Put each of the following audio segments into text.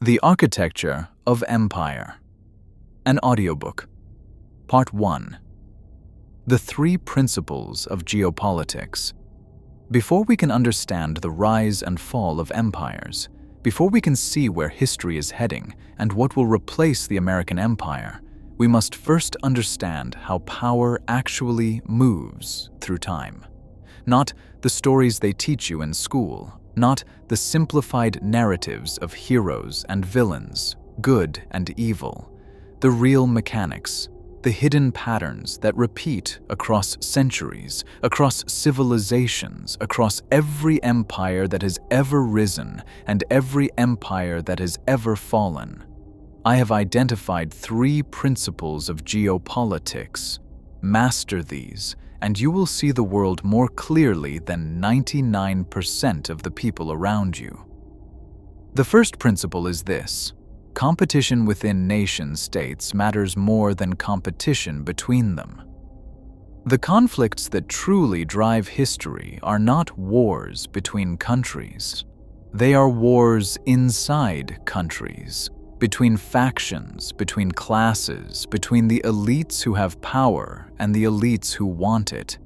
The Architecture of Empire. An audiobook. Part 1. The Three Principles of Geopolitics. Before we can understand the rise and fall of empires, before we can see where history is heading and what will replace the American Empire, we must first understand how power actually moves through time. Not the stories they teach you in school, not the simplified narratives of heroes and villains, good and evil, the real mechanics, the hidden patterns that repeat across centuries, across civilizations, across every empire that has ever risen and every empire that has ever fallen. I have identified 3 principles of geopolitics. Master these, and you will see the world more clearly than 99% of the people around you. The first principle is this: competition within nation-states matters more than competition between them. The conflicts that truly drive history are not wars between countries. They are wars inside countries, between factions, between classes, between the elites who have power and the elites who want it.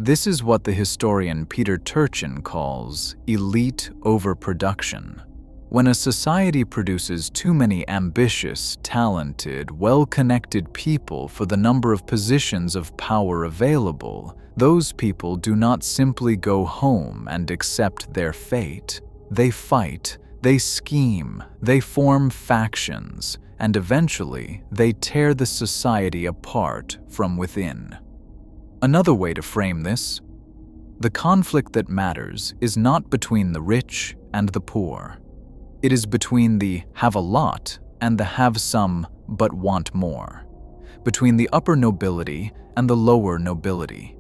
This is what the historian Peter Turchin calls elite overproduction. When a society produces too many ambitious, talented, well-connected people for the number of positions of power available, those people do not simply go home and accept their fate. They fight, they scheme, they form factions, and eventually they tear the society apart from within. Another way to frame this: the conflict that matters is not between the rich and the poor. It is between the have a lot and the have some but want more, between the upper nobility and the lower nobility,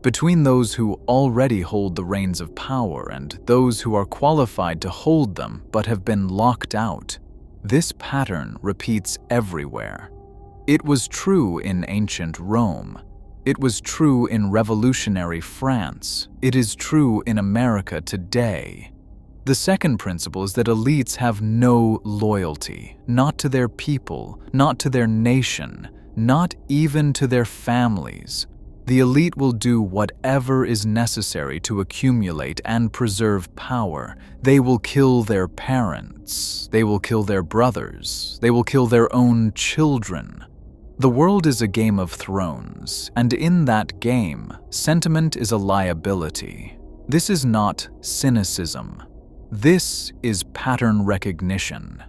between those who already hold the reins of power and those who are qualified to hold them but have been locked out. This pattern repeats everywhere. It was true in ancient Rome. It was true in revolutionary France. It is true in America today. The second principle is that elites have no loyalty, not to their people, not to their nation, not even to their families. The elite will do whatever is necessary to accumulate and preserve power. They will kill their parents. They will kill their brothers. They will kill their own children. The world is a game of thrones, and in that game, sentiment is a liability. This is not cynicism. This is pattern recognition.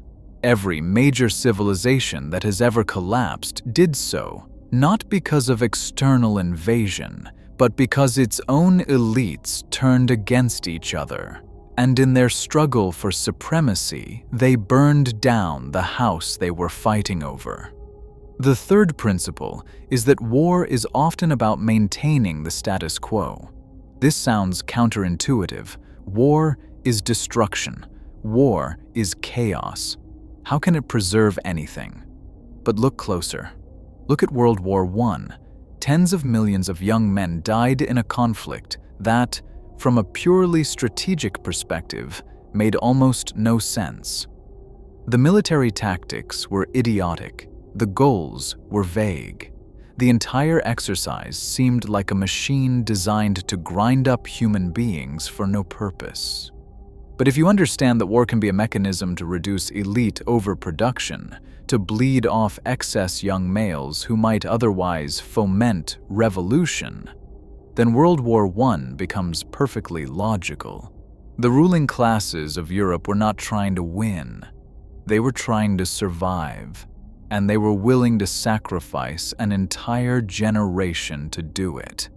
Every major civilization that has ever collapsed did so not because of external invasion, but because its own elites turned against each other, and in their struggle for supremacy, they burned down the house they were fighting over. The third principle is that war is often about maintaining the status quo. This sounds counterintuitive. War is destruction. War is chaos. How can it preserve anything? But look closer. Look at World War I. Tens of millions of young men died in a conflict that, from a purely strategic perspective, made almost no sense. The military tactics were idiotic. The goals were vague. The entire exercise seemed like a machine designed to grind up human beings for no purpose. But if you understand that war can be a mechanism to reduce elite overproduction, to bleed off excess young males who might otherwise foment revolution, then World War I becomes perfectly logical. The ruling classes of Europe were not trying to win. They were trying to survive, and they were willing to sacrifice an entire generation to do it.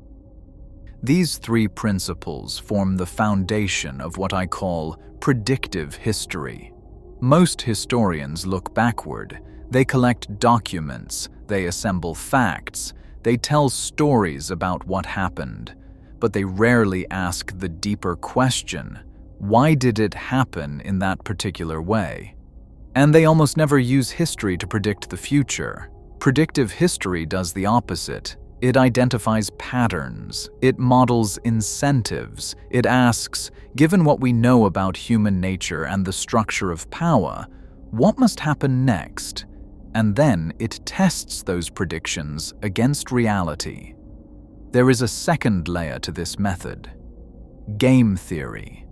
These 3 principles form the foundation of what I call predictive history. Most historians look backward. They collect documents, they assemble facts, they tell stories about what happened, but they rarely ask the deeper question: why did it happen in that particular way? And they almost never use history to predict the future. Predictive history does the opposite. It identifies patterns, it models incentives, it asks, given what we know about human nature and the structure of power, what must happen next, and then it tests those predictions against reality. There is a second layer to this method: game theory.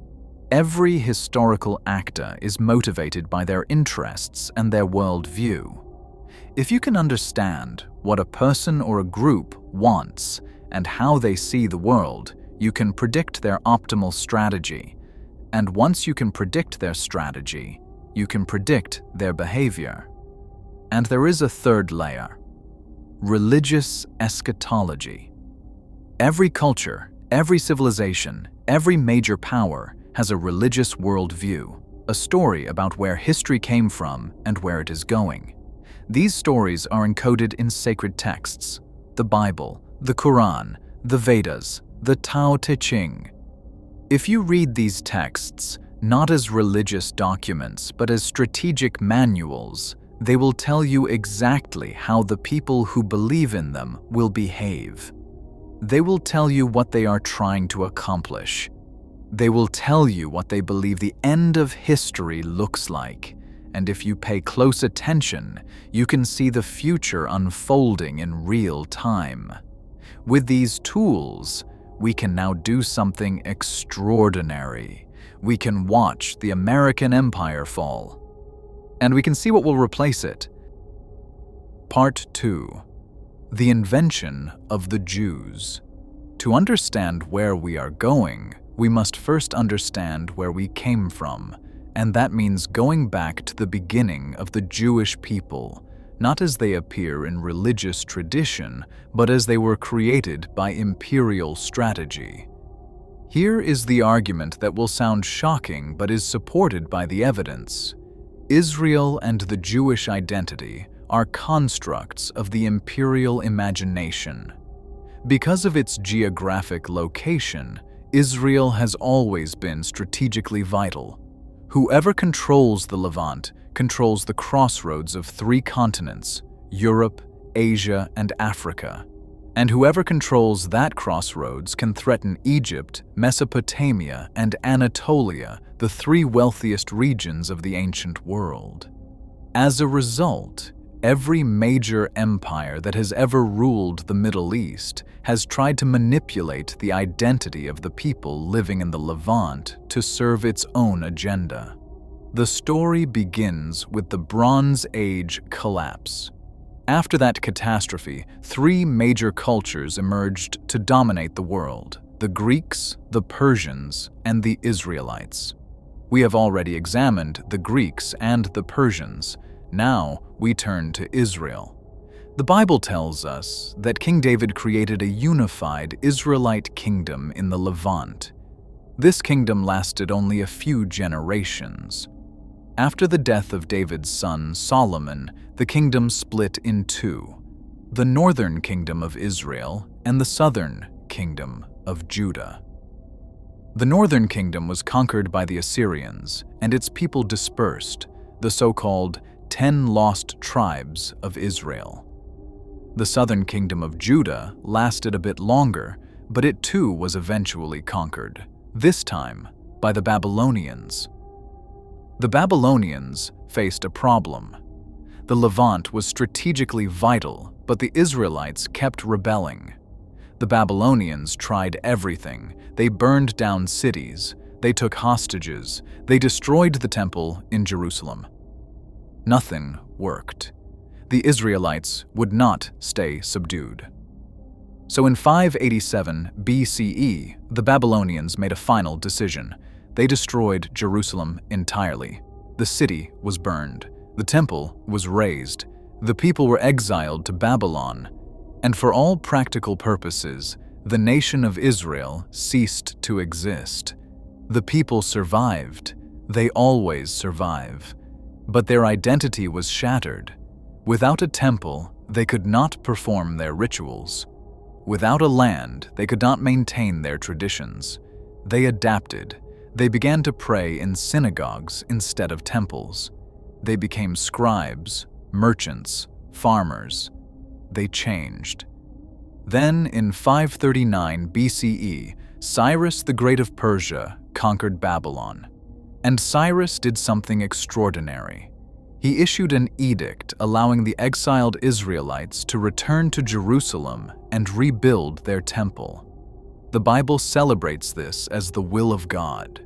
Every historical actor is motivated by their interests and their worldview. If you can understand what a person or a group wants and how they see the world, you can predict their optimal strategy. And once you can predict their strategy, you can predict their behavior. And there is a third layer: religious eschatology. Every culture, every civilization, every major power has a religious worldview, a story about where history came from and where it is going. These stories are encoded in sacred texts: the Bible, the Quran, the Vedas, the Tao Te Ching. If you read these texts not as religious documents but as strategic manuals, they will tell you exactly how the people who believe in them will behave. They will tell you what they are trying to accomplish. They will tell you what they believe the end of history looks like. And if you pay close attention, you can see the future unfolding in real time. With these tools, we can now do something extraordinary. We can watch the American Empire fall. And we can see what will replace it. Part 2. The invention of the Jews. To understand where we are going, we must first understand where we came from, and that means going back to the beginning of the Jewish people, not as they appear in religious tradition, but as they were created by imperial strategy. Here is the argument that will sound shocking but is supported by the evidence. Israel and the Jewish identity are constructs of the imperial imagination. Because of its geographic location, Israel has always been strategically vital. Whoever controls the Levant controls the crossroads of 3 continents: Europe, Asia, and Africa. And whoever controls that crossroads can threaten Egypt, Mesopotamia, and Anatolia, the 3 wealthiest regions of the ancient world. As a result, every major empire that has ever ruled the Middle East has tried to manipulate the identity of the people living in the Levant to serve its own agenda. The story begins with the Bronze Age collapse. After that catastrophe, 3 major cultures emerged to dominate the world: the Greeks, the Persians, and the Israelites. We have already examined the Greeks and the Persians. Now we turn to Israel. The Bible tells us that King David created a unified Israelite kingdom in the Levant. This kingdom lasted only a few generations. After the death of David's son Solomon, the kingdom split in 2: the northern kingdom of Israel and the southern kingdom of Judah. The northern kingdom was conquered by the Assyrians, and its people dispersed, the so-called 10 lost tribes of Israel. The southern kingdom of Judah lasted a bit longer, but it too was eventually conquered, this time by the Babylonians. The Babylonians faced a problem. The Levant was strategically vital, but the Israelites kept rebelling. The Babylonians tried everything. They burned down cities, they took hostages, they destroyed the temple in Jerusalem. Nothing worked. The Israelites would not stay subdued. So in 587 BCE, the Babylonians made a final decision. They destroyed Jerusalem entirely. The city was burned. The temple was razed. The people were exiled to Babylon. And for all practical purposes, the nation of Israel ceased to exist. The people survived. They always survive. But their identity was shattered. Without a temple, they could not perform their rituals. Without a land, they could not maintain their traditions. They adapted. They began to pray in synagogues instead of temples. They became scribes, merchants, farmers. They changed. Then, in 539 BCE, Cyrus the Great of Persia conquered Babylon. And Cyrus did something extraordinary. He issued an edict allowing the exiled Israelites to return to Jerusalem and rebuild their temple. The Bible celebrates this as the will of God.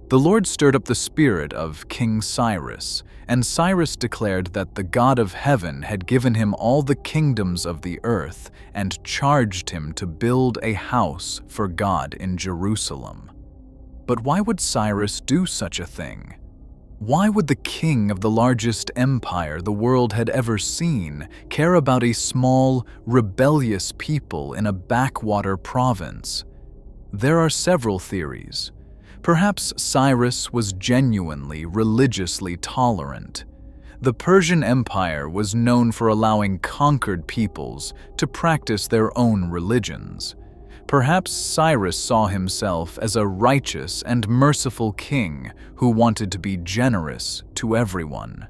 The Lord stirred up the spirit of King Cyrus, and Cyrus declared that the God of heaven had given him all the kingdoms of the earth and charged him to build a house for God in Jerusalem. But why would Cyrus do such a thing? Why would the king of the largest empire the world had ever seen care about a small, rebellious people in a backwater province? There are several theories. Perhaps Cyrus was genuinely religiously tolerant. The Persian Empire was known for allowing conquered peoples to practice their own religions. Perhaps Cyrus saw himself as a righteous and merciful king who wanted to be generous to everyone.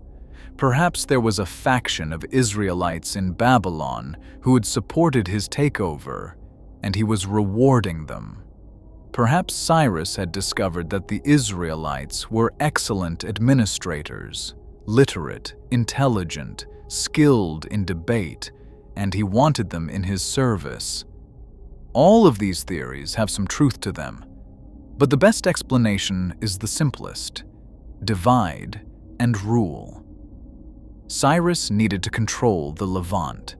Perhaps there was a faction of Israelites in Babylon who had supported his takeover, and he was rewarding them. Perhaps Cyrus had discovered that the Israelites were excellent administrators, literate, intelligent, skilled in debate, and he wanted them in his service. All of these theories have some truth to them, but the best explanation is the simplest: divide and rule. Cyrus needed to control the Levant.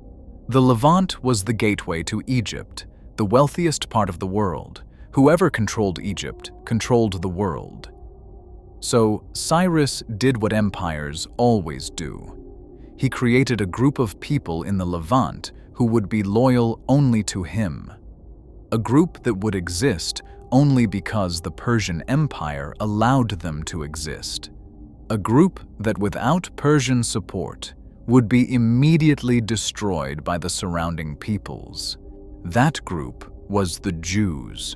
The Levant was the gateway to Egypt, the wealthiest part of the world. Whoever controlled Egypt controlled the world. So Cyrus did what empires always do. He created a group of people in the Levant who would be loyal only to him. A group that would exist only because the Persian Empire allowed them to exist. A group that without Persian support would be immediately destroyed by the surrounding peoples. That group was the Jews.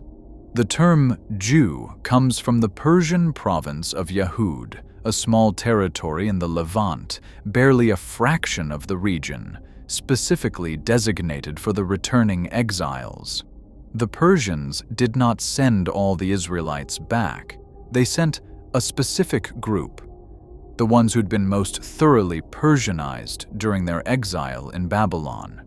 The term Jew comes from the Persian province of Yahud, a small territory in the Levant, barely a fraction of the region, specifically designated for the returning exiles. The Persians did not send all the Israelites back. They sent a specific group, the ones who'd been most thoroughly Persianized during their exile in Babylon.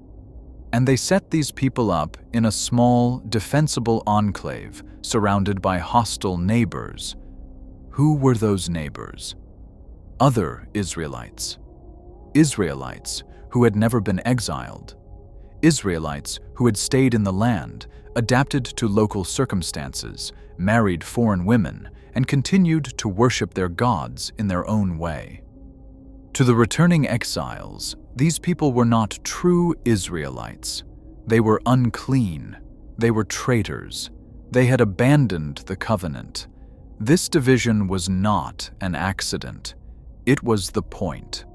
And they set these people up in a small, defensible enclave surrounded by hostile neighbors. Who were those neighbors? Other Israelites. Israelites who had never been exiled. Israelites who had stayed in the land, adapted to local circumstances, married foreign women, and continued to worship their gods in their own way. To the returning exiles, these people were not true Israelites. They were unclean. They were traitors. They had abandoned the covenant. This division was not an accident. It was the point.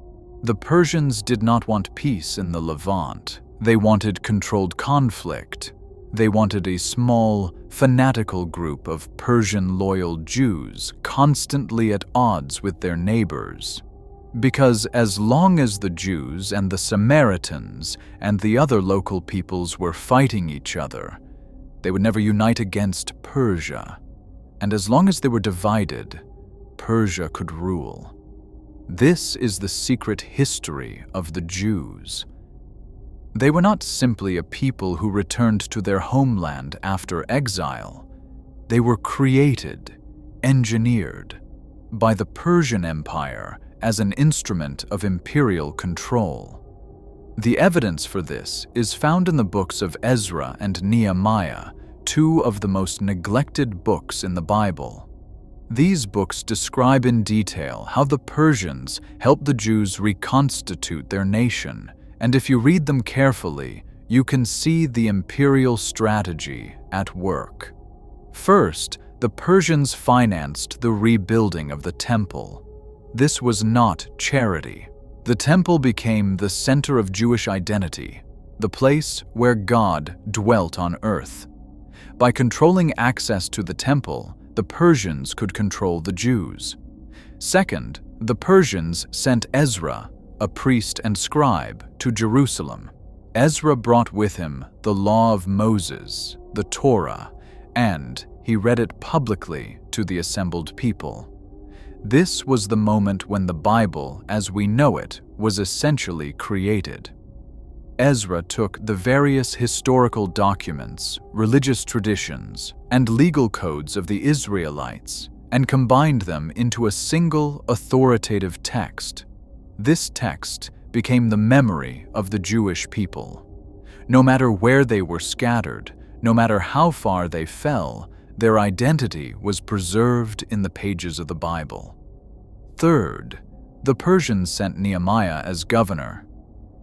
The Persians did not want peace in the Levant. They wanted controlled conflict. They wanted a small, fanatical group of Persian-loyal Jews constantly at odds with their neighbors. Because as long as the Jews and the Samaritans and the other local peoples were fighting each other, they would never unite against Persia. And as long as they were divided, Persia could rule. This is the secret history of the Jews. They were not simply a people who returned to their homeland after exile. They were created, engineered, by the Persian Empire as an instrument of imperial control. The evidence for this is found in the books of Ezra and Nehemiah, two of the most neglected books in the Bible. These books describe in detail how the Persians helped the Jews reconstitute their nation, and if you read them carefully, you can see the imperial strategy at work. First, the Persians financed the rebuilding of the temple. This was not charity. The temple became the center of Jewish identity, the place where God dwelt on earth. By controlling access to the temple, the Persians could control the Jews. Second, the Persians sent Ezra, a priest and scribe, to Jerusalem. Ezra brought with him the law of Moses, the Torah, and he read it publicly to the assembled people. This was the moment when the Bible, as we know it, was essentially created. Ezra took the various historical documents, religious traditions, and legal codes of the Israelites and combined them into a single authoritative text. This text became the memory of the Jewish people. No matter where they were scattered, no matter how far they fell, their identity was preserved in the pages of the Bible. Third, the Persians sent Nehemiah as governor.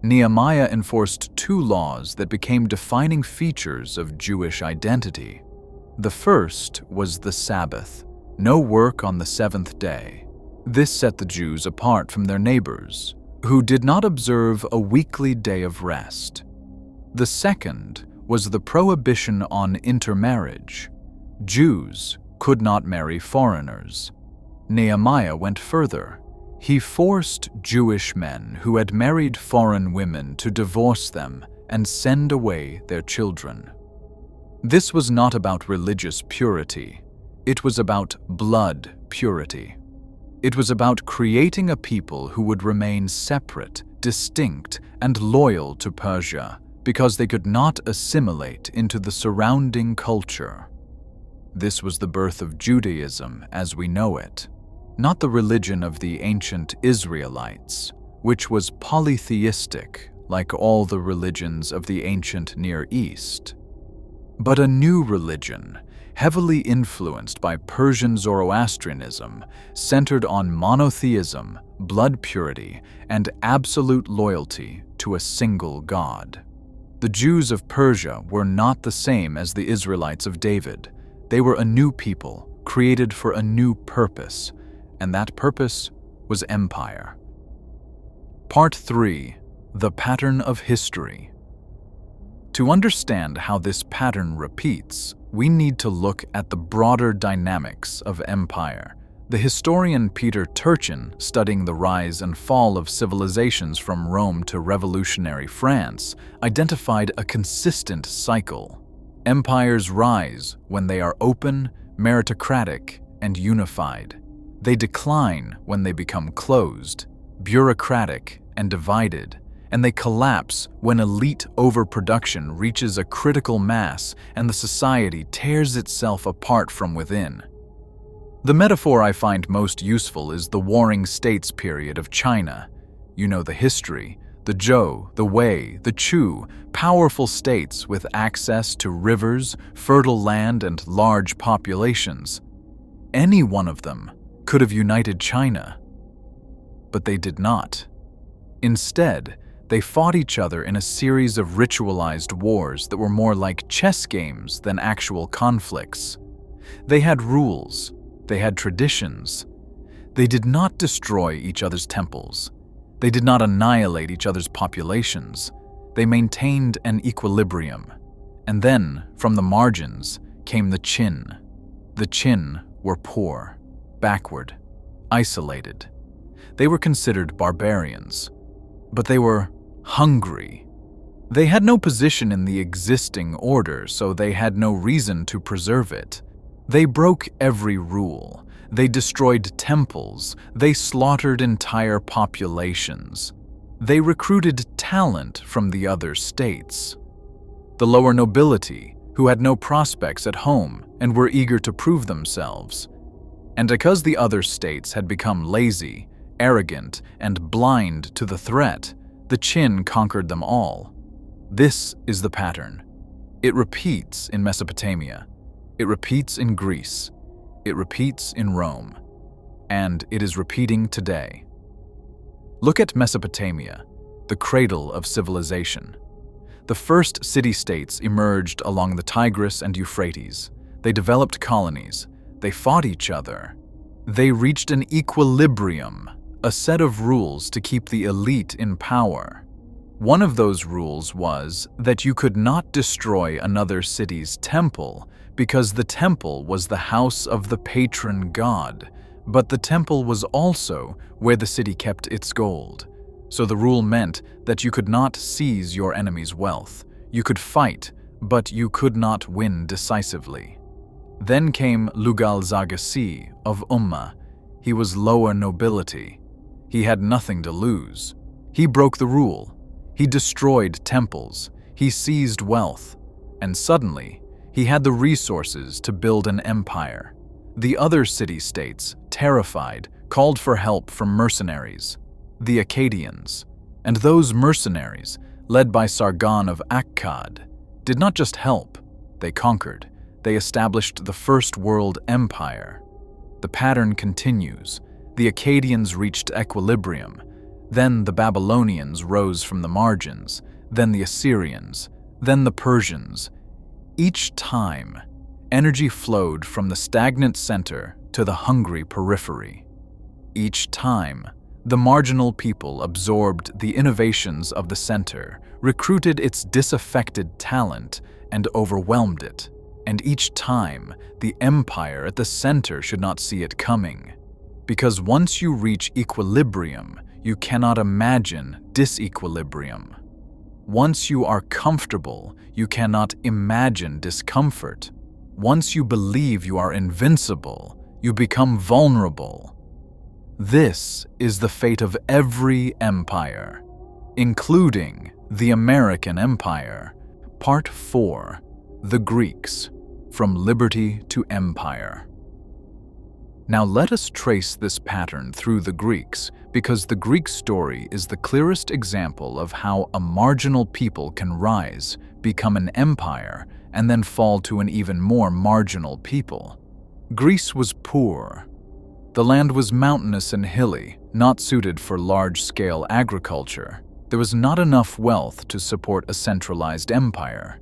Nehemiah enforced two laws that became defining features of Jewish identity. The first was the Sabbath, no work on the seventh day. This set the Jews apart from their neighbors, who did not observe a weekly day of rest. The second was the prohibition on intermarriage. Jews could not marry foreigners. Nehemiah went further. He forced Jewish men who had married foreign women to divorce them and send away their children. This was not about religious purity. It was about blood purity. It was about creating a people who would remain separate, distinct, and loyal to Persia because they could not assimilate into the surrounding culture. This was the birth of Judaism as we know it, not the religion of the ancient Israelites, which was polytheistic like all the religions of the ancient Near East, but a new religion, heavily influenced by Persian Zoroastrianism, centered on monotheism, blood purity, and absolute loyalty to a single God. The Jews of Persia were not the same as the Israelites of David. They were a new people, created for a new purpose, and that purpose was empire. Part 3. The Pattern of History. To understand how this pattern repeats, we need to look at the broader dynamics of empire. The historian Peter Turchin, studying the rise and fall of civilizations from Rome to revolutionary France, identified a consistent cycle. Empires rise when they are open, meritocratic, and unified. They decline when they become closed, bureaucratic, and divided, and they collapse when elite overproduction reaches a critical mass and the society tears itself apart from within. The metaphor I find most useful is the Warring States period of China. You know the history: the Zhou, the Wei, the Chu, powerful states with access to rivers, fertile land, and large populations. Any one of them could have united China, but they did not. Instead, they fought each other in a series of ritualized wars that were more like chess games than actual conflicts. They had rules. They had traditions. They did not destroy each other's temples. They did not annihilate each other's populations. They maintained an equilibrium. And then, from the margins, came the Qin. The Qin were poor, backward, isolated. They were considered barbarians, but they were hungry. They had no position in the existing order, so they had no reason to preserve it. They broke every rule. They destroyed temples. They slaughtered entire populations. They recruited talent from the other states. The lower nobility, who had no prospects at home and were eager to prove themselves. And because the other states had become lazy, arrogant, and blind to the threat, the Qin conquered them all. This is the pattern. It repeats in Mesopotamia. It repeats in Greece. It repeats in Rome. And it is repeating today. Look at Mesopotamia, the cradle of civilization. The first city-states emerged along the Tigris and Euphrates. They developed colonies. They fought each other. They reached an equilibrium, a set of rules to keep the elite in power. One of those rules was that you could not destroy another city's temple because the temple was the house of the patron god, but the temple was also where the city kept its gold. So the rule meant that you could not seize your enemy's wealth. You could fight, but you could not win decisively. Then came Lugal Zagasi of Ummah. He was lower nobility. He had nothing to lose. He broke the rule. He destroyed temples. He seized wealth. And suddenly, he had the resources to build an empire. The other city-states, terrified, called for help from mercenaries, the Akkadians. And those mercenaries, led by Sargon of Akkad, did not just help, they conquered. They established the First World Empire. The pattern continues. The Akkadians reached equilibrium. Then the Babylonians rose from the margins, then the Assyrians, then the Persians. Each time, energy flowed from the stagnant center to the hungry periphery. Each time, the marginal people absorbed the innovations of the center, recruited its disaffected talent, and overwhelmed it. And each time, the empire at the center should not see it coming. Because once you reach equilibrium, you cannot imagine disequilibrium. Once you are comfortable, you cannot imagine discomfort. Once you believe you are invincible, you become vulnerable. This is the fate of every empire, including the American Empire. Part 4. The Greeks, from liberty to empire. Now let us trace this pattern through the Greeks, because the Greek story is the clearest example of how a marginal people can rise, become an empire, and then fall to an even more marginal people. Greece was poor. The land was mountainous and hilly, not suited for large-scale agriculture. There was not enough wealth to support a centralized empire.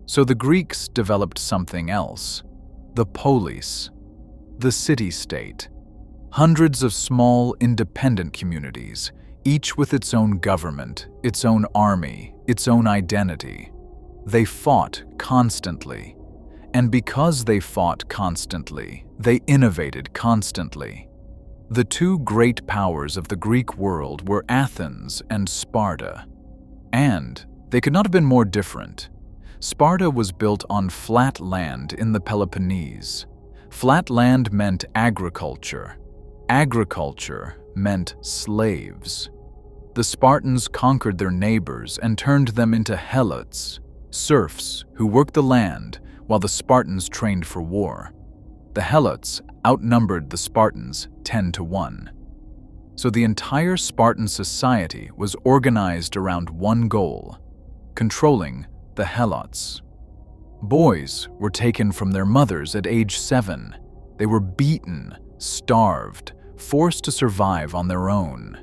So the Greeks developed something else: the polis, the city-state. Hundreds of small, independent communities, each with its own government, its own army, its own identity. They fought constantly. And because they fought constantly, they innovated constantly. The two great powers of the Greek world were Athens and Sparta. And they could not have been more different. Sparta was built on flat land in the Peloponnese. Flat land meant agriculture. Agriculture meant slaves. The Spartans conquered their neighbors and turned them into helots, serfs who worked the land while the Spartans trained for war. The helots outnumbered the Spartans 10-1. So the entire Spartan society was organized around one goal: controlling the helots. Boys were taken from their mothers at age 7. They were beaten, starved, forced to survive on their own.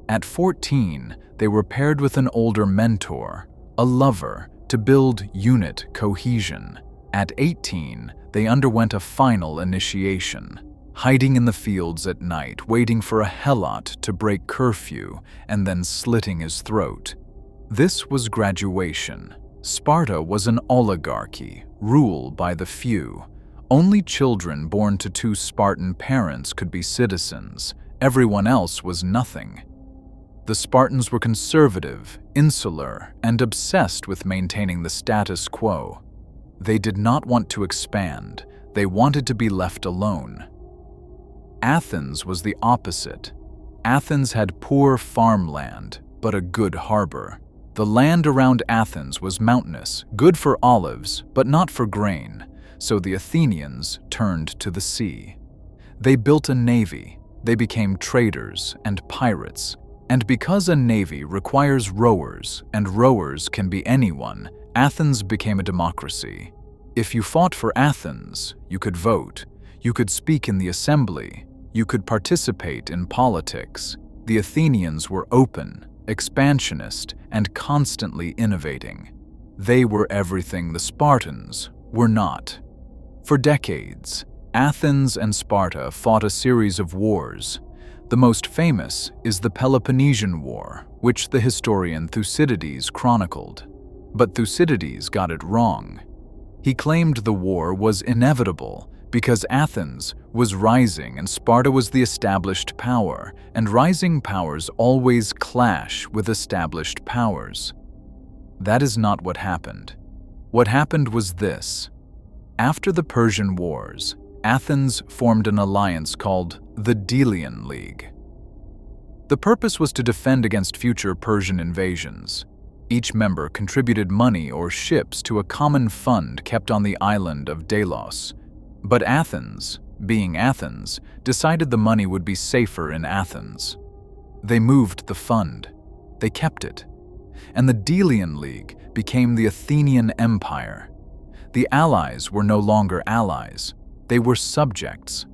At 14, they were paired with an older mentor, a lover, to build unit cohesion. At 18, they underwent a final initiation, hiding in the fields at night, waiting for a helot to break curfew and then slitting his throat. This was graduation. Sparta was an oligarchy, ruled by the few. Only children born to two Spartan parents could be citizens. Everyone else was nothing. The Spartans were conservative, insular, and obsessed with maintaining the status quo. They did not want to expand. They wanted to be left alone. Athens was the opposite. Athens had poor farmland, but a good harbor. The land around Athens was mountainous, good for olives, but not for grain, so the Athenians turned to the sea. They built a navy. They became traders and pirates. And because a navy requires rowers, and rowers can be anyone, Athens became a democracy. If you fought for Athens, you could vote, you could speak in the assembly, you could participate in politics. The Athenians were open, expansionist, and constantly innovating. They were everything the Spartans were not. For decades, Athens and Sparta fought a series of wars. The most famous is the Peloponnesian War, which the historian Thucydides chronicled. But Thucydides got it wrong. He claimed the war was inevitable because Athens was rising and Sparta was the established power, and rising powers always clash with established powers. That is not what happened. What happened was this. After the Persian Wars, Athens formed an alliance called the Delian League. The purpose was to defend against future Persian invasions. Each member contributed money or ships to a common fund kept on the island of Delos. But Athens, being Athens, decided the money would be safer in Athens. They moved the fund. They kept it. And the Delian League became the Athenian Empire. The allies were no longer allies. They were subjects.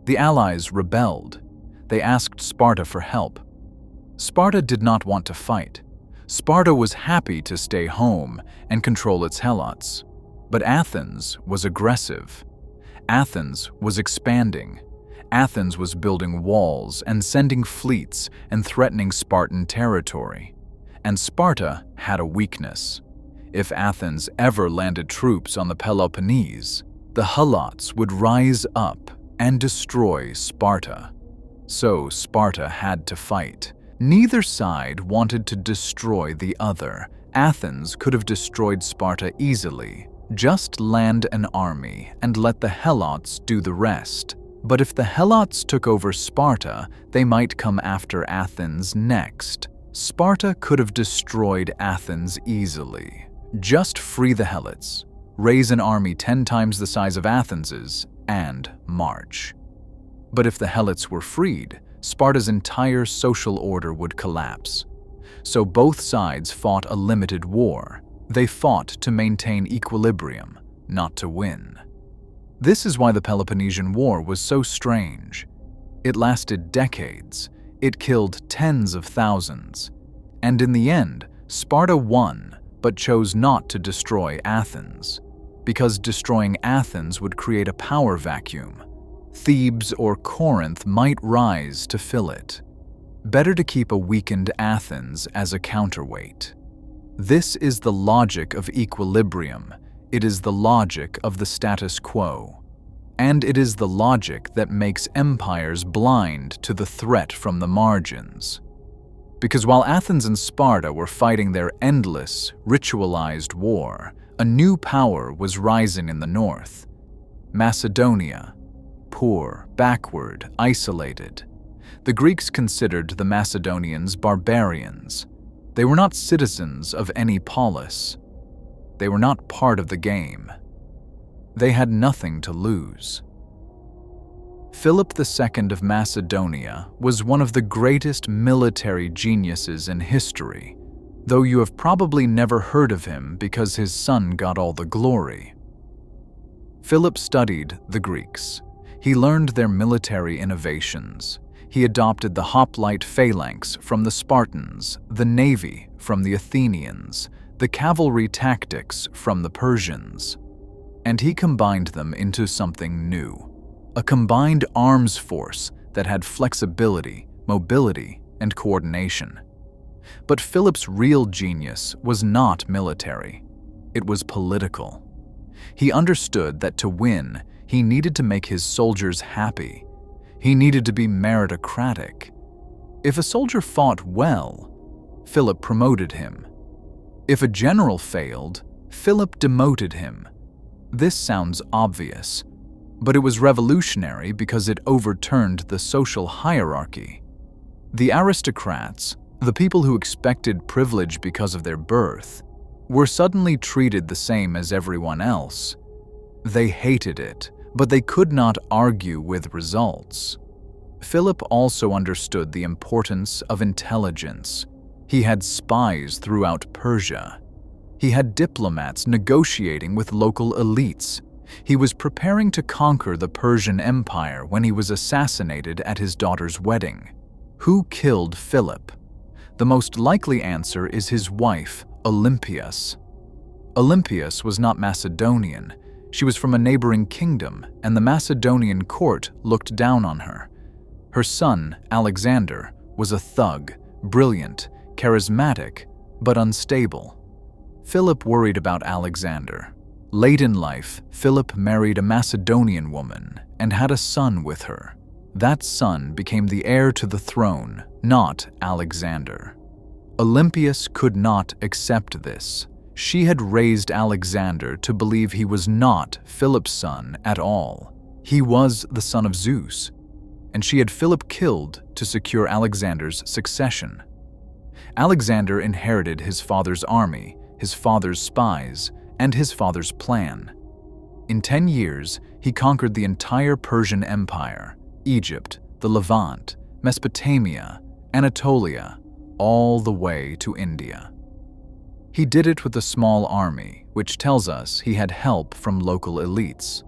The allies rebelled. They asked Sparta for help. Sparta did not want to fight. Sparta was happy to stay home and control its helots. But Athens was aggressive. Athens was expanding. Athens was building walls and sending fleets and threatening Spartan territory. And Sparta had a weakness. If Athens ever landed troops on the Peloponnese, the helots would rise up and destroy Sparta. So Sparta had to fight. Neither side wanted to destroy the other. Athens could have destroyed Sparta easily. Just land an army and let the helots do the rest. But if the helots took over Sparta, they might come after Athens next. Sparta could have destroyed Athens easily. Just free the helots, raise an army 10 times the size of Athens's, and march. But if the helots were freed, Sparta's entire social order would collapse. So both sides fought a limited war. They fought to maintain equilibrium, not to win. This is why the Peloponnesian War was so strange. It lasted decades. It killed tens of thousands. And in the end, Sparta won, but chose not to destroy Athens, because destroying Athens would create a power vacuum. Thebes or Corinth might rise to fill it. Better to keep a weakened Athens as a counterweight. This is the logic of equilibrium. It is the logic of the status quo. And it is the logic that makes empires blind to the threat from the margins. Because while Athens and Sparta were fighting their endless, ritualized war, a new power was rising in the north. Macedonia. Poor, backward, isolated. The Greeks considered the Macedonians barbarians. They were not citizens of any polis. They were not part of the game. They had nothing to lose. Philip II of Macedonia was one of the greatest military geniuses in history, though you have probably never heard of him because his son got all the glory. Philip studied the Greeks. He learned their military innovations. He adopted the hoplite phalanx from the Spartans, the navy from the Athenians, the cavalry tactics from the Persians. And he combined them into something new, a combined arms force that had flexibility, mobility, and coordination. But Philip's real genius was not military. It was political. He understood that to win, he needed to make his soldiers happy. He needed to be meritocratic. If a soldier fought well, Philip promoted him. If a general failed, Philip demoted him. This sounds obvious, but it was revolutionary because it overturned the social hierarchy. The aristocrats, the people who expected privilege because of their birth, were suddenly treated the same as everyone else. They hated it, but they could not argue with results. Philip also understood the importance of intelligence. He had spies throughout Persia. He had diplomats negotiating with local elites. He was preparing to conquer the Persian Empire when he was assassinated at his daughter's wedding. Who killed Philip? The most likely answer is his wife, Olympias. Olympias was not Macedonian. She was from a neighboring kingdom, and the Macedonian court looked down on her. Her son, Alexander, was a thug, brilliant, charismatic, but unstable. Philip worried about Alexander. Late in life, Philip married a Macedonian woman and had a son with her. That son became the heir to the throne, not Alexander. Olympias could not accept this. She had raised Alexander to believe he was not Philip's son at all. He was the son of Zeus. and she had Philip killed to secure Alexander's succession. Alexander inherited his father's army, his father's spies, and his father's plan. In 10 years, he conquered the entire Persian Empire, Egypt, the Levant, Mesopotamia, Anatolia, all the way to India. He did it with a small army, which tells us he had help from local elites.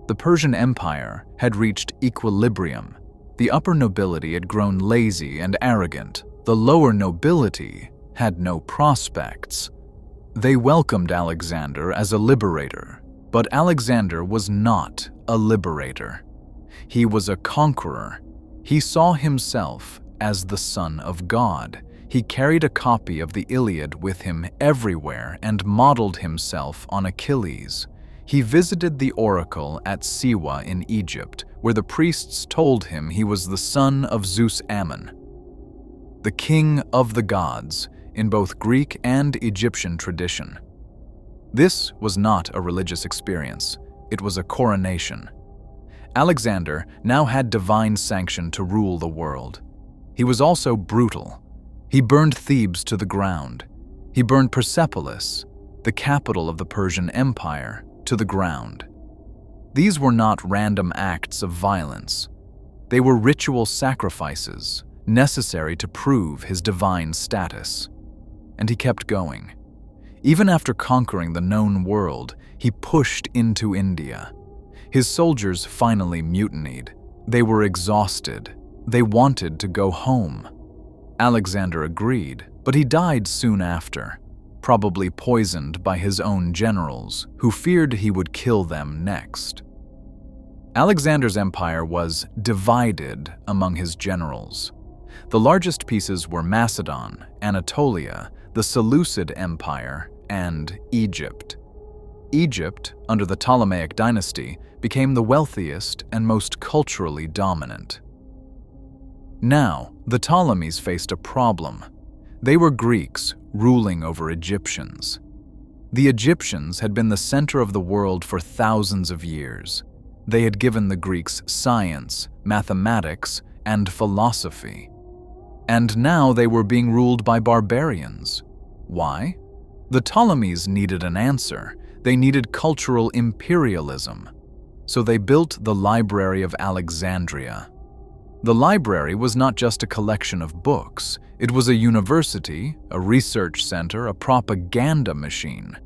The Persian Empire had reached equilibrium. The upper nobility had grown lazy and arrogant. The lower nobility had no prospects. They welcomed Alexander as a liberator, but Alexander was not a liberator. He was a conqueror. He saw himself as the son of God. He carried a copy of the Iliad with him everywhere and modeled himself on Achilles. He visited the oracle at Siwa in Egypt, where the priests told him he was the son of Zeus Ammon, the king of the gods, in both Greek and Egyptian tradition. This was not a religious experience, it was a coronation. Alexander now had divine sanction to rule the world. He was also brutal. He burned Thebes to the ground. He burned Persepolis, the capital of the Persian Empire, to the ground. These were not random acts of violence. They were ritual sacrifices necessary to prove his divine status. And he kept going. Even after conquering the known world, he pushed into India. His soldiers finally mutinied. They were exhausted. They wanted to go home. Alexander agreed, but he died soon after, probably poisoned by his own generals, who feared he would kill them next. Alexander's empire was divided among his generals. The largest pieces were Macedon, Anatolia, the Seleucid Empire, and Egypt. Egypt, under the Ptolemaic dynasty, became the wealthiest and most culturally dominant. Now, the Ptolemies faced a problem. They were Greeks ruling over Egyptians. The Egyptians had been the center of the world for thousands of years. They had given the Greeks science, mathematics, and philosophy. And now they were being ruled by barbarians. Why? The Ptolemies needed an answer. They needed cultural imperialism. So they built the Library of Alexandria. The library was not just a collection of books. It was a university, a research center, a propaganda machine.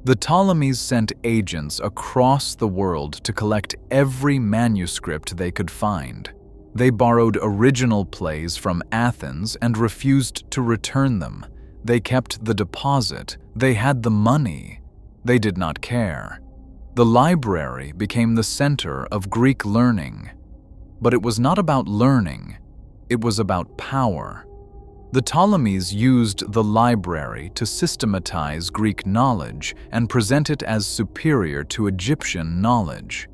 The Ptolemies sent agents across the world to collect every manuscript they could find. They borrowed original plays from Athens and refused to return them. They kept the deposit. They had the money. They did not care. The library became the center of Greek learning. But it was not about learning. It was about power. The Ptolemies used the library to systematize Greek knowledge and present it as superior to Egyptian knowledge.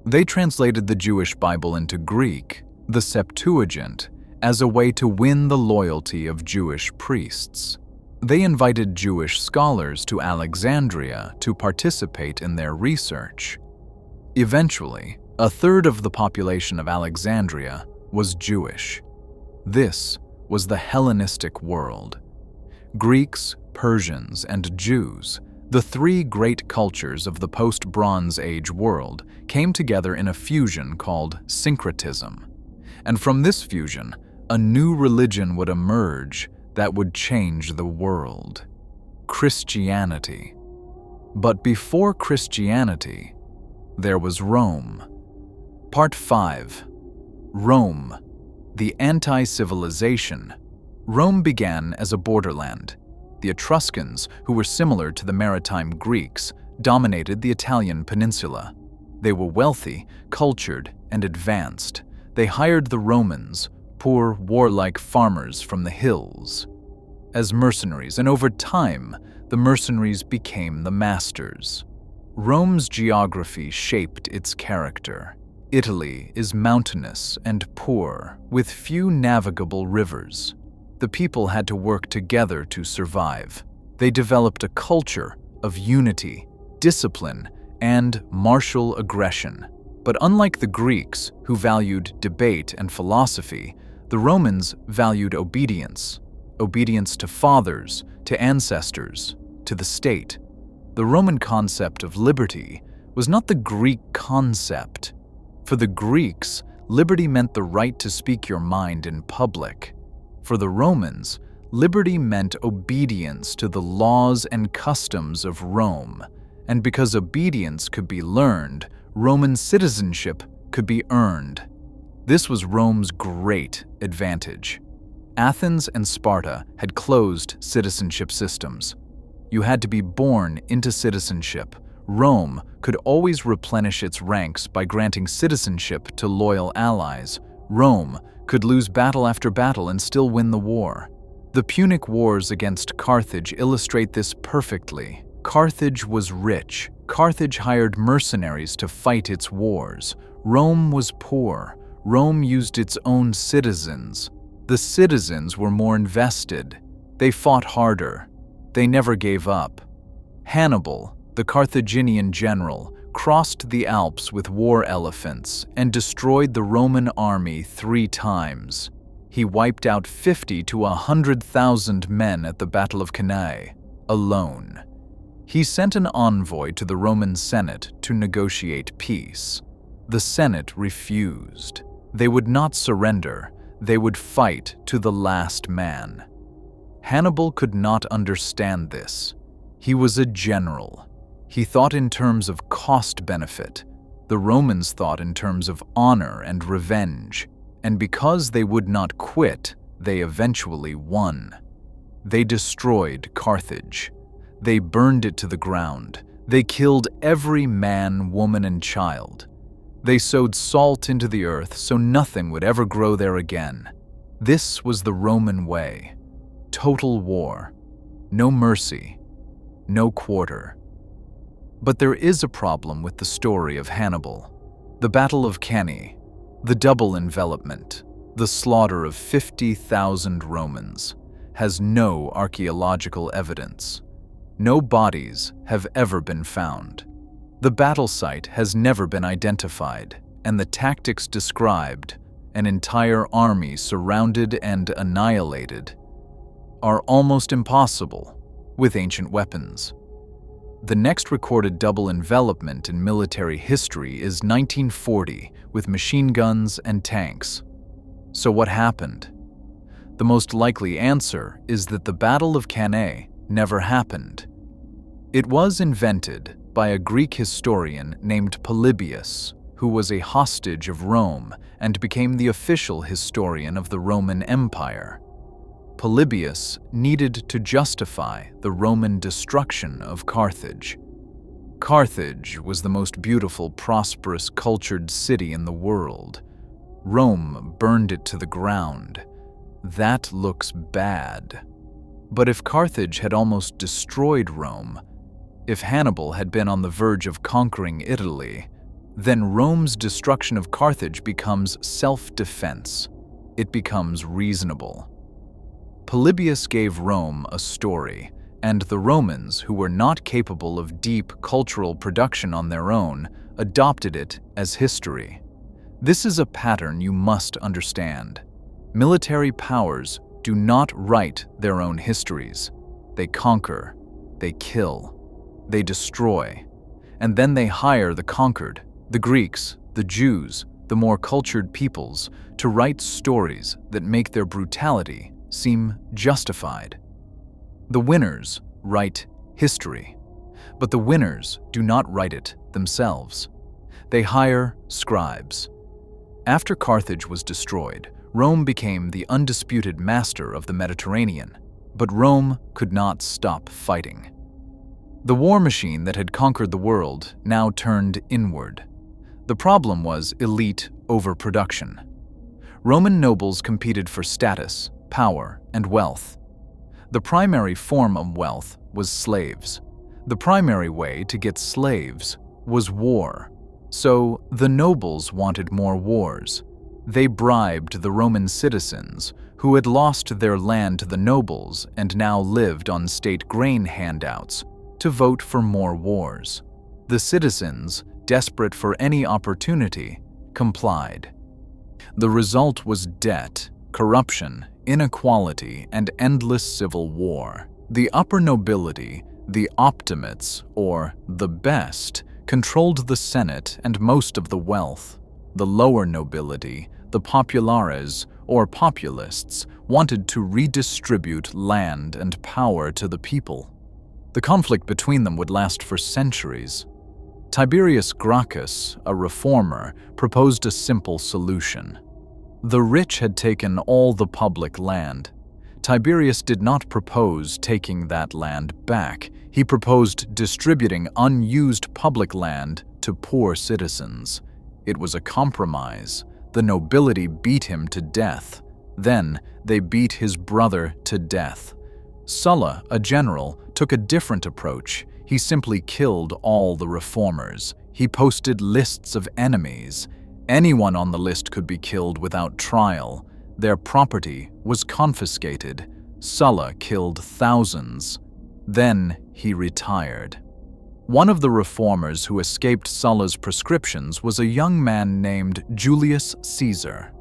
They translated the Jewish Bible into Greek, the Septuagint, as a way to win the loyalty of Jewish priests. They invited Jewish scholars to Alexandria to participate in their research. Eventually, a third of the population of Alexandria was Jewish. This was the Hellenistic world. Greeks, Persians, and Jews, the three great cultures of the post-Bronze Age world, came together in a fusion called syncretism. And from this fusion, a new religion would emerge that would change the world: Christianity. But before Christianity, there was Rome. Part 5. Rome, the anti-civilization. Rome began as a borderland. The Etruscans, who were similar to the maritime Greeks, dominated the Italian peninsula. They were wealthy, cultured, and advanced. They hired the Romans, poor, warlike farmers from the hills, as mercenaries, and over time, the mercenaries became the masters. Rome's geography shaped its character. Italy is mountainous and poor, with few navigable rivers. The people had to work together to survive. They developed a culture of unity, discipline, and martial aggression. But unlike the Greeks, who valued debate and philosophy, the Romans valued obedience. Obedience to fathers, to ancestors, to the state. The Roman concept of liberty was not the Greek concept. For the Greeks, liberty meant the right to speak your mind in public. For the Romans, liberty meant obedience to the laws and customs of Rome. And because obedience could be learned, Roman citizenship could be earned. This was Rome's great advantage. Athens and Sparta had closed citizenship systems. You had to be born into citizenship. Rome could always replenish its ranks by granting citizenship to loyal allies. Rome could lose battle after battle and still win the war. The Punic Wars against Carthage illustrate this perfectly. Carthage was rich. Carthage hired mercenaries to fight its wars. Rome was poor. Rome used its own citizens. The citizens were more invested. They fought harder. They never gave up. Hannibal, the Carthaginian general, crossed the Alps with war elephants and destroyed the Roman army 3 times. He wiped out 50 to 100,000 men at the Battle of Cannae, alone. He sent an envoy to the Roman Senate to negotiate peace. The Senate refused. They would not surrender. They would fight to the last man. Hannibal could not understand this. He was a general. He thought in terms of cost-benefit. The Romans thought in terms of honor and revenge. And because they would not quit, they eventually won. They destroyed Carthage. They burned it to the ground. They killed every man, woman, and child. They sowed salt into the earth so nothing would ever grow there again. This was the Roman way. Total war. No mercy. No quarter. But there is a problem with the story of Hannibal. The Battle of Cannae, the double envelopment, the slaughter of 50,000 Romans, has no archaeological evidence. No bodies have ever been found. The battle site has never been identified, and the tactics described, an entire army surrounded and annihilated, are almost impossible with ancient weapons. The next recorded double envelopment in military history is 1940 with machine guns and tanks. So what happened? The most likely answer is that the Battle of Cannae never happened. It was invented by a Greek historian named Polybius, who was a hostage of Rome and became the official historian of the Roman Empire. Polybius needed to justify the Roman destruction of Carthage. Carthage was the most beautiful, prosperous, cultured city in the world. Rome burned it to the ground. That looks bad. But if Carthage had almost destroyed Rome, if Hannibal had been on the verge of conquering Italy, then Rome's destruction of Carthage becomes self-defense. It becomes reasonable. Polybius gave Rome a story, and the Romans, who were not capable of deep cultural production on their own, adopted it as history. This is a pattern you must understand. Military powers do not write their own histories. They conquer, they kill, they destroy, and then they hire the conquered, the Greeks, the Jews, the more cultured peoples, to write stories that make their brutality seem justified. The winners write history, but the winners do not write it themselves. They hire scribes. After Carthage was destroyed, Rome became the undisputed master of the Mediterranean, but Rome could not stop fighting. The war machine that had conquered the world now turned inward. The problem was elite overproduction. Roman nobles competed for status, power, and wealth. The primary form of wealth was slaves. The primary way to get slaves was war. So the nobles wanted more wars. They bribed the Roman citizens who had lost their land to the nobles and now lived on state grain handouts to vote for more wars. The citizens desperate for any opportunity, complied. The result was debt, corruption, inequality, and endless civil war. The upper nobility, the optimates, or the best, controlled the Senate and most of the wealth. The lower nobility, the populares, or populists, wanted to redistribute land and power to the people. The conflict between them would last for centuries. Tiberius Gracchus, a reformer, proposed a simple solution. The rich had taken all the public land. Tiberius did not propose taking that land back. He proposed distributing unused public land to poor citizens. It was a compromise. The nobility beat him to death. Then they beat his brother to death. Sulla, a general, took a different approach. He simply killed all the reformers. He posted lists of enemies. Anyone on the list could be killed without trial. Their property was confiscated. Sulla killed thousands. Then he retired. One of the reformers who escaped Sulla's prescriptions was a young man named Julius Caesar.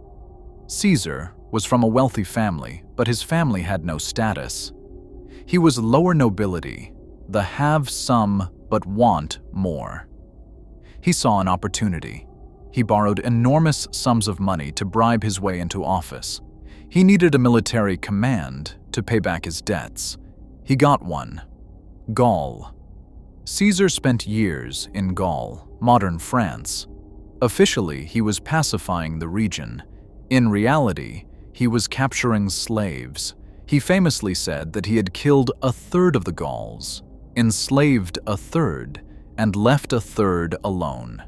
Caesar was from a wealthy family, but his family had no status. He was lower nobility, the have some but want more. He saw an opportunity. He borrowed enormous sums of money to bribe his way into office. He needed a military command to pay back his debts. He got one: Gaul. Caesar spent years in Gaul, modern France. Officially, he was pacifying the region. In reality, he was capturing slaves. He famously said that he had killed a third of the Gauls, enslaved a third, and left a third alone.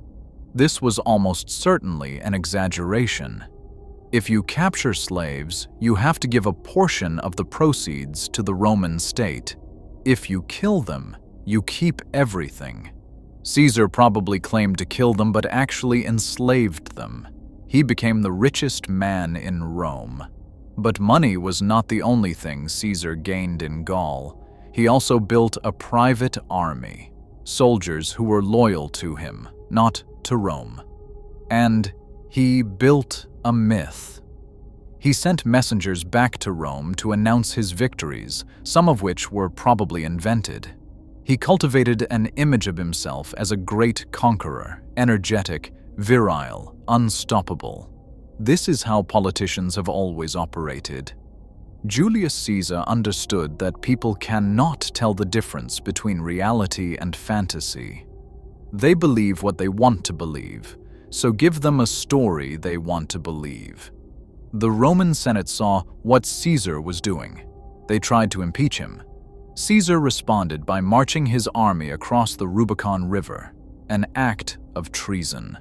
This was almost certainly an exaggeration. If you capture slaves, you have to give a portion of the proceeds to the Roman state. If you kill them, you keep everything. Caesar probably claimed to kill them, but actually enslaved them. He became the richest man in Rome. But money was not the only thing Caesar gained in Gaul. He also built a private army, soldiers who were loyal to him, not to Rome. And he built a myth. He sent messengers back to Rome to announce his victories, some of which were probably invented. He cultivated an image of himself as a great conqueror, energetic, virile, unstoppable. This is how politicians have always operated. Julius Caesar understood that people cannot tell the difference between reality and fantasy. They believe what they want to believe, so give them a story they want to believe. The Roman Senate saw what Caesar was doing. They tried to impeach him. Caesar responded by marching his army across the Rubicon River, an act of treason.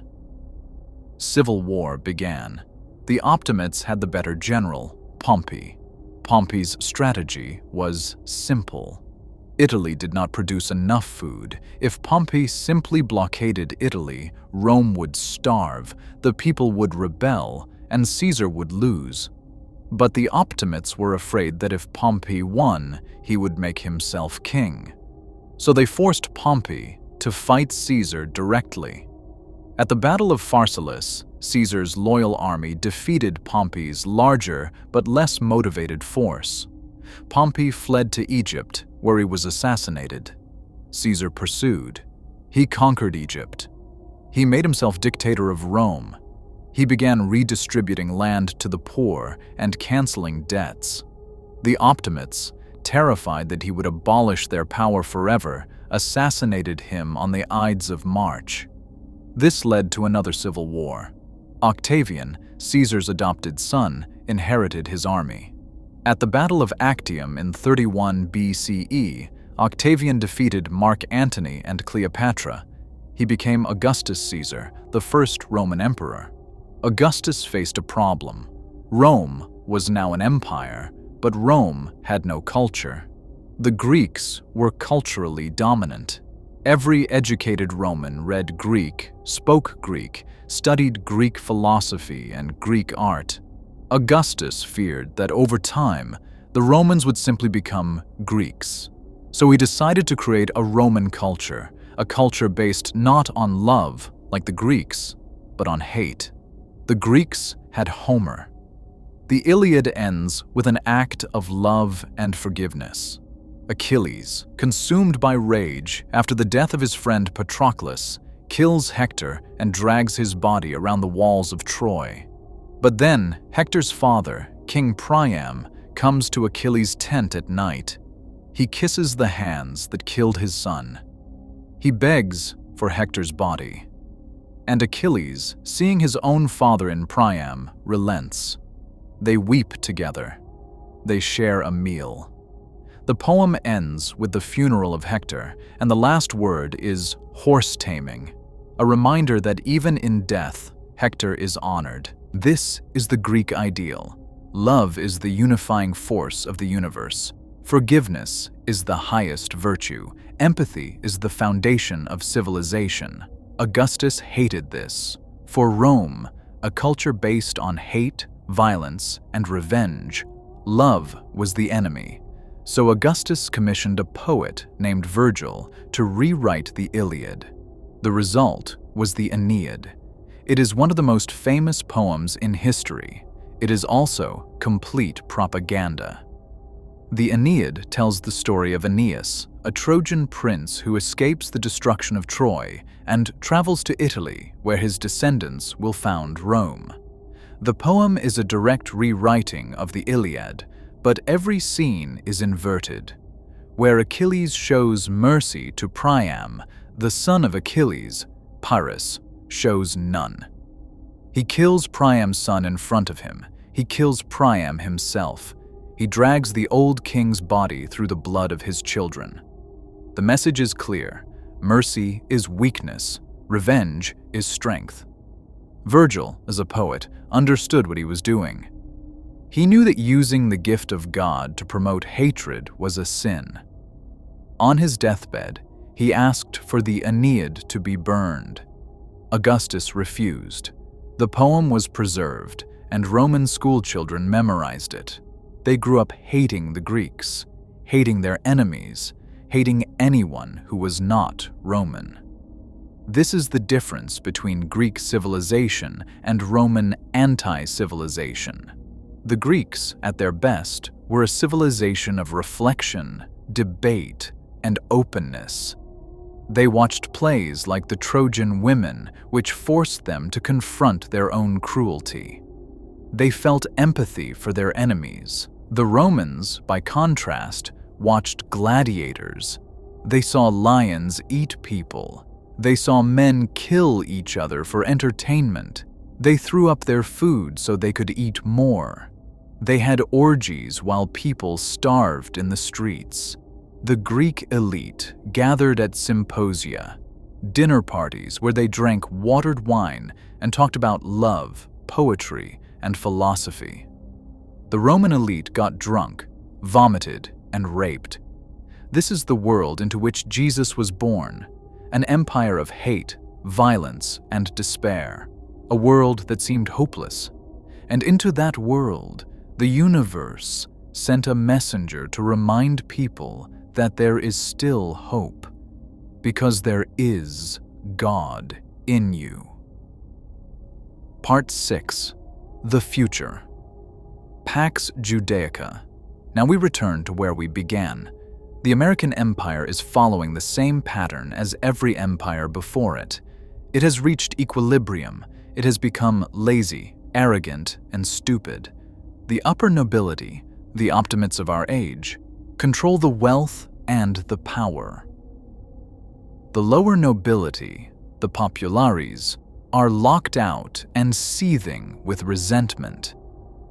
Civil war began. The optimates had the better general, Pompey. Pompey's strategy was simple. Italy did not produce enough food. If Pompey simply blockaded Italy, Rome would starve, the people would rebel, and Caesar would lose. But the optimates were afraid that if Pompey won, he would make himself king. So they forced Pompey to fight Caesar directly. At the Battle of Pharsalus, Caesar's loyal army defeated Pompey's larger but less motivated force. Pompey fled to Egypt, where he was assassinated. Caesar pursued. He conquered Egypt. He made himself dictator of Rome. He began redistributing land to the poor and canceling debts. The optimates, terrified that he would abolish their power forever, assassinated him on the Ides of March. This led to another civil war. Octavian, Caesar's adopted son, inherited his army. At the Battle of Actium in 31 BCE, Octavian defeated Mark Antony and Cleopatra. He became Augustus Caesar, the first Roman emperor. Augustus faced a problem. Rome was now an empire, but Rome had no culture. The Greeks were culturally dominant. Every educated Roman read Greek, spoke Greek, studied Greek philosophy and Greek art. Augustus feared that over time, the Romans would simply become Greeks. So he decided to create a Roman culture, a culture based not on love, like the Greeks, but on hate. The Greeks had Homer. The Iliad ends with an act of love and forgiveness. Achilles, consumed by rage after the death of his friend Patroclus, kills Hector and drags his body around the walls of Troy. But then Hector's father, King Priam, comes to Achilles' tent at night. He kisses the hands that killed his son. He begs for Hector's body. And Achilles, seeing his own father in Priam, relents. They weep together. They share a meal. The poem ends with the funeral of Hector, and the last word is horse taming, a reminder that even in death, Hector is honored. This is the Greek ideal. Love is the unifying force of the universe. Forgiveness is the highest virtue. Empathy is the foundation of civilization. Augustus hated this. For Rome, a culture based on hate, violence, and revenge, love was the enemy. So Augustus commissioned a poet named Virgil to rewrite the Iliad. The result was the Aeneid. It is one of the most famous poems in history. It is also complete propaganda. The Aeneid tells the story of Aeneas, a Trojan prince who escapes the destruction of Troy and travels to Italy, where his descendants will found Rome. The poem is a direct rewriting of the Iliad, but every scene is inverted. Where Achilles shows mercy to Priam, the son of Achilles, Pyrrhus, shows none. He kills Priam's son in front of him. He kills Priam himself. He drags the old king's body through the blood of his children. The message is clear. Mercy is weakness. Revenge is strength. Virgil, as a poet, understood what he was doing. He knew that using the gift of God to promote hatred was a sin. On his deathbed, he asked for the Aeneid to be burned. Augustus refused. The poem was preserved, and Roman schoolchildren memorized it. They grew up hating the Greeks, hating their enemies, hating anyone who was not Roman. This is the difference between Greek civilization and Roman anti-civilization. The Greeks, at their best, were a civilization of reflection, debate, and openness. They watched plays like The Trojan Women, which forced them to confront their own cruelty. They felt empathy for their enemies. The Romans, by contrast, watched gladiators. They saw lions eat people. They saw men kill each other for entertainment. They threw up their food so they could eat more. They had orgies while people starved in the streets. The Greek elite gathered at symposia, dinner parties where they drank watered wine and talked about love, poetry, and philosophy. The Roman elite got drunk, vomited, and raped. This is the world into which Jesus was born, an empire of hate, violence, and despair, a world that seemed hopeless. And into that world, the universe sent a messenger to remind people that there is still hope, because there is God in you. Part 6. The Future. Pax Judaica. Now we return to where we began. The American empire is following the same pattern as every empire before it. It has reached equilibrium. It has become lazy, arrogant, and stupid. The upper nobility, the optimates of our age, control the wealth and the power. The lower nobility, the populares, are locked out and seething with resentment.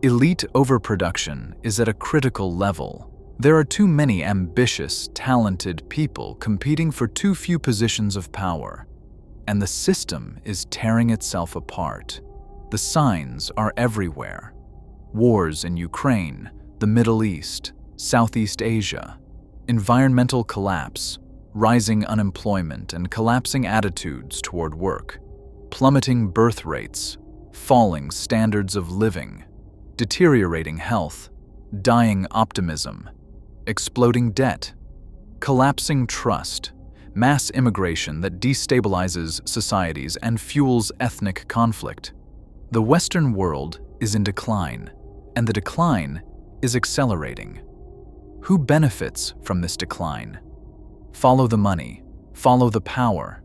Elite overproduction is at a critical level. There are too many ambitious, talented people competing for too few positions of power, and the system is tearing itself apart. The signs are everywhere. Wars in Ukraine, the Middle East, Southeast Asia, environmental collapse, rising unemployment and collapsing attitudes toward work, plummeting birth rates, falling standards of living, deteriorating health, dying optimism, exploding debt, collapsing trust, mass immigration that destabilizes societies and fuels ethnic conflict. The Western world is in decline, and the decline is accelerating. Who benefits from this decline? Follow the money, follow the power.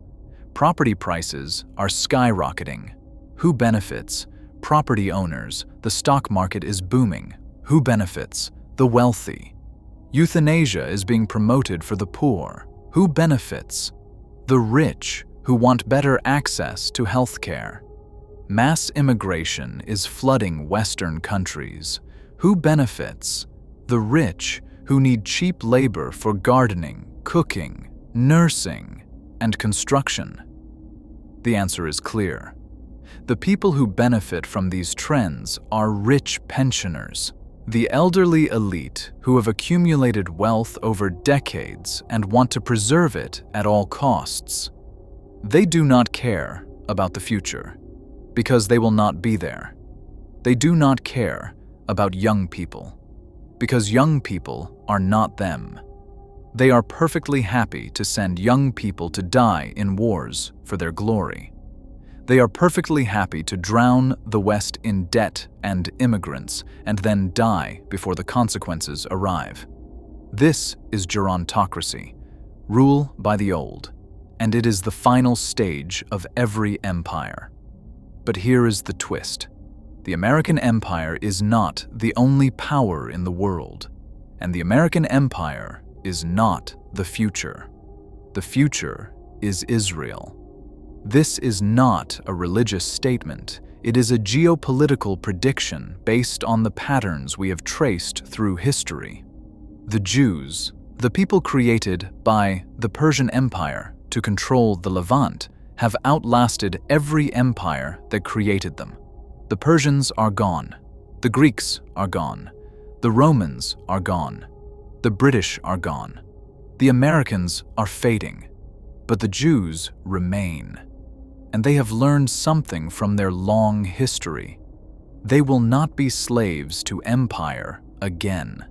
Property prices are skyrocketing. Who benefits? Property owners. The stock market is booming. Who benefits? The wealthy. Euthanasia is being promoted for the poor. Who benefits? The rich, who want better access to healthcare. Mass immigration is flooding Western countries. Who benefits? The rich, who need cheap labor for gardening, cooking, nursing, and construction. The answer is clear. The people who benefit from these trends are rich pensioners, the elderly elite who have accumulated wealth over decades and want to preserve it at all costs. They do not care about the future, because they will not be there. They do not care about young people, because young people are not them. They are perfectly happy to send young people to die in wars for their glory. They are perfectly happy to drown the West in debt and immigrants and then die before the consequences arrive. This is gerontocracy, rule by the old, and it is the final stage of every empire. But here is the twist. The American empire is not the only power in the world, and the American empire is not the future. The future is Israel. This is not a religious statement. It is a geopolitical prediction based on the patterns we have traced through history. The Jews, the people created by the Persian Empire to control the Levant, have outlasted every empire that created them. The Persians are gone. The Greeks are gone. The Romans are gone. The British are gone. The Americans are fading. But the Jews remain. And they have learned something from their long history. They will not be slaves to empire again.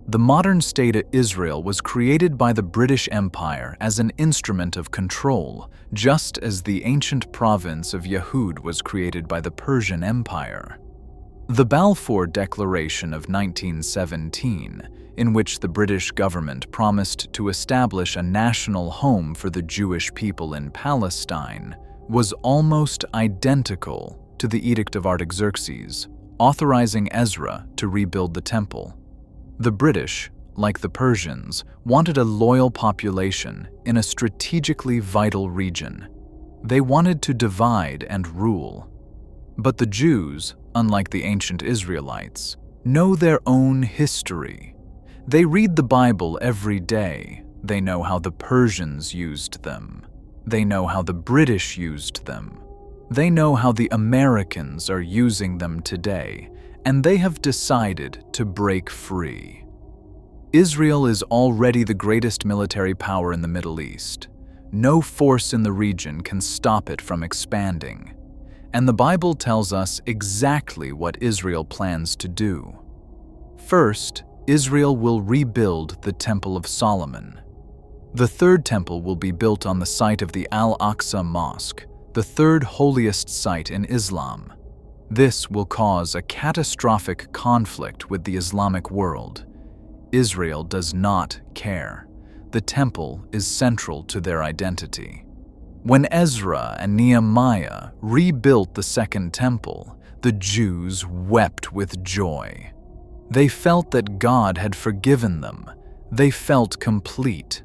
The modern state of Israel was created by the British Empire as an instrument of control, just as the ancient province of Yehud was created by the Persian Empire. The Balfour Declaration of 1917, in which the British government promised to establish a national home for the Jewish people in Palestine, was almost identical to the Edict of Artaxerxes, authorizing Ezra to rebuild the temple. The British, like the Persians, wanted a loyal population in a strategically vital region. They wanted to divide and rule. But the Jews, unlike the ancient Israelites, know their own history. They read the Bible every day. They know how the Persians used them. They know how the British used them. They know how the Americans are using them today, and they have decided to break free. Israel is already the greatest military power in the Middle East. No force in the region can stop it from expanding. And the Bible tells us exactly what Israel plans to do. First, Israel will rebuild the Temple of Solomon. The third temple will be built on the site of the Al-Aqsa Mosque, the third holiest site in Islam. This will cause a catastrophic conflict with the Islamic world. Israel does not care. The temple is central to their identity. When Ezra and Nehemiah rebuilt the second temple, the Jews wept with joy. They felt that God had forgiven them. They felt complete.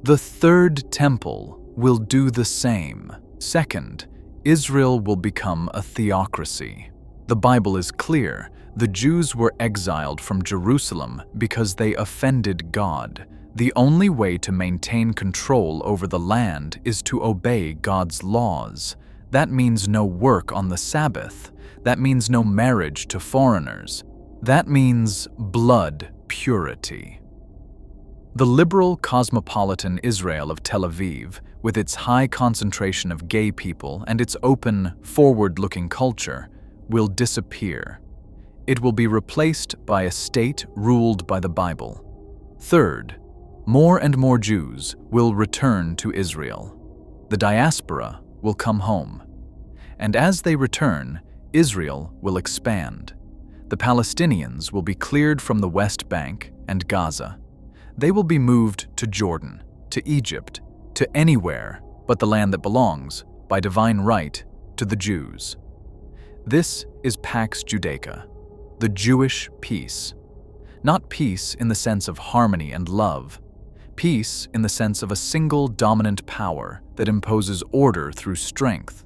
The third temple will do the same. Second, Israel will become a theocracy. The Bible is clear. The Jews were exiled from Jerusalem because they offended God. The only way to maintain control over the land is to obey God's laws. That means no work on the Sabbath. That means no marriage to foreigners. That means blood purity. The liberal cosmopolitan Israel of Tel Aviv, with its high concentration of gay people and its open, forward-looking culture, will disappear. It will be replaced by a state ruled by the Bible. Third, More and more Jews will return to Israel. The diaspora will come home. And as they return, Israel will expand. The Palestinians will be cleared from the West Bank and Gaza. They will be moved to Jordan, to Egypt, to anywhere but the land that belongs, by divine right, to the Jews. This is Pax Judaica, the Jewish peace. Not peace in the sense of harmony and love, peace in the sense of a single dominant power that imposes order through strength.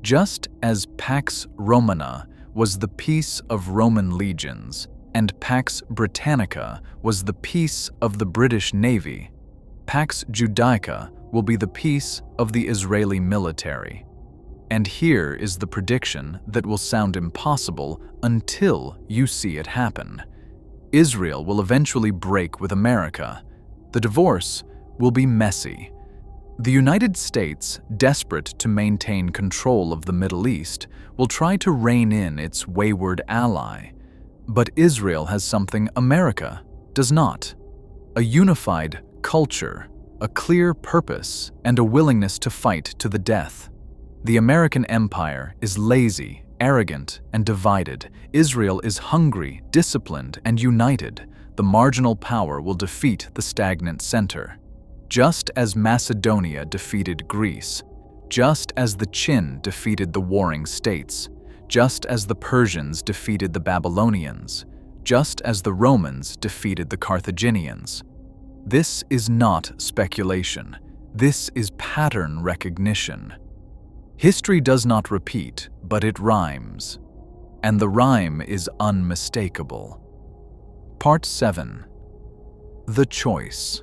Just as Pax Romana was the peace of Roman legions, and Pax Britannica was the peace of the British Navy, Pax Judaica will be the peace of the Israeli military. And here is the prediction that will sound impossible until you see it happen. Israel will eventually break with America. The divorce will be messy. The United States, desperate to maintain control of the Middle East, will try to rein in its wayward ally. But Israel has something America does not: a unified culture, a clear purpose, and a willingness to fight to the death. The American empire is lazy, arrogant, and divided. Israel is hungry, disciplined, and united. The marginal power will defeat the stagnant center. Just as Macedonia defeated Greece, just as the Qin defeated the warring states, just as the Persians defeated the Babylonians, just as the Romans defeated the Carthaginians. This is not speculation. This is pattern recognition. History does not repeat, but it rhymes. And the rhyme is unmistakable. Part 7. The Choice.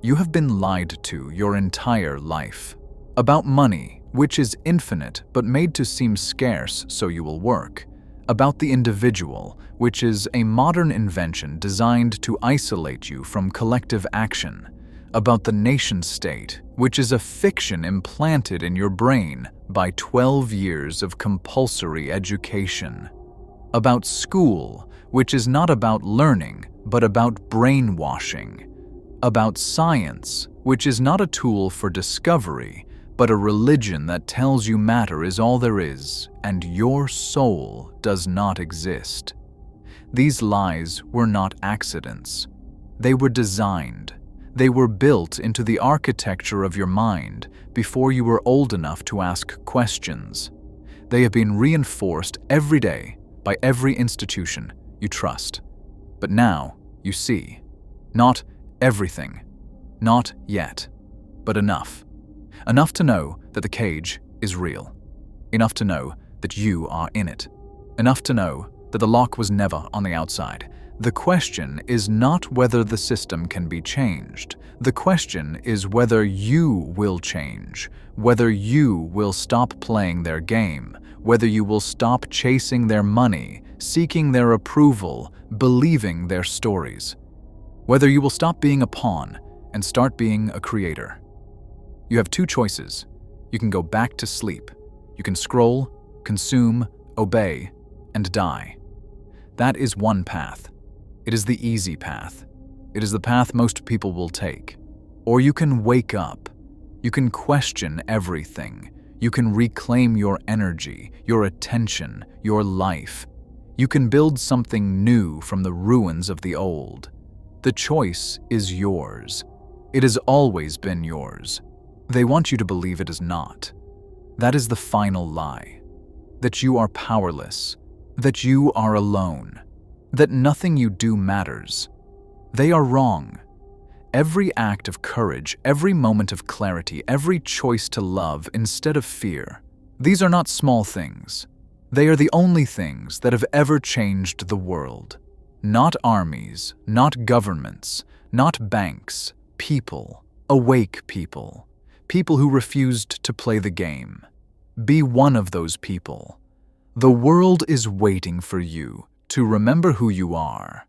You have been lied to your entire life. About money, which is infinite but made to seem scarce so you will work. About the individual, which is a modern invention designed to isolate you from collective action. About the nation-state, which is a fiction implanted in your brain by 12 years of compulsory education. About school, which is not about learning, but about brainwashing. About science, which is not a tool for discovery, but a religion that tells you matter is all there is, and your soul does not exist. These lies were not accidents. They were designed. They were built into the architecture of your mind before you were old enough to ask questions. They have been reinforced every day by every institution you trust. But now you see. Not everything. Not yet. But enough. Enough to know that the cage is real. Enough to know that you are in it. Enough to know that the lock was never on the outside. The question is not whether the system can be changed. The question is whether you will change, whether you will stop playing their game, whether you will stop chasing their money, seeking their approval, believing their stories, whether you will stop being a pawn and start being a creator. You have two choices. You can go back to sleep. You can scroll, consume, obey, and die. That is one path. It is the easy path. It is the path most people will take. Or you can wake up. You can question everything. You can reclaim your energy, your attention, your life. You can build something new from the ruins of the old. The choice is yours. It has always been yours. They want you to believe it is not. That is the final lie. That you are powerless. That you are alone. That nothing you do matters. They are wrong. Every act of courage, every moment of clarity, every choice to love instead of fear, these are not small things. They are the only things that have ever changed the world. Not armies, not governments, not banks, people, awake people, people who refused to play the game. Be one of those people. The world is waiting for you to remember who you are.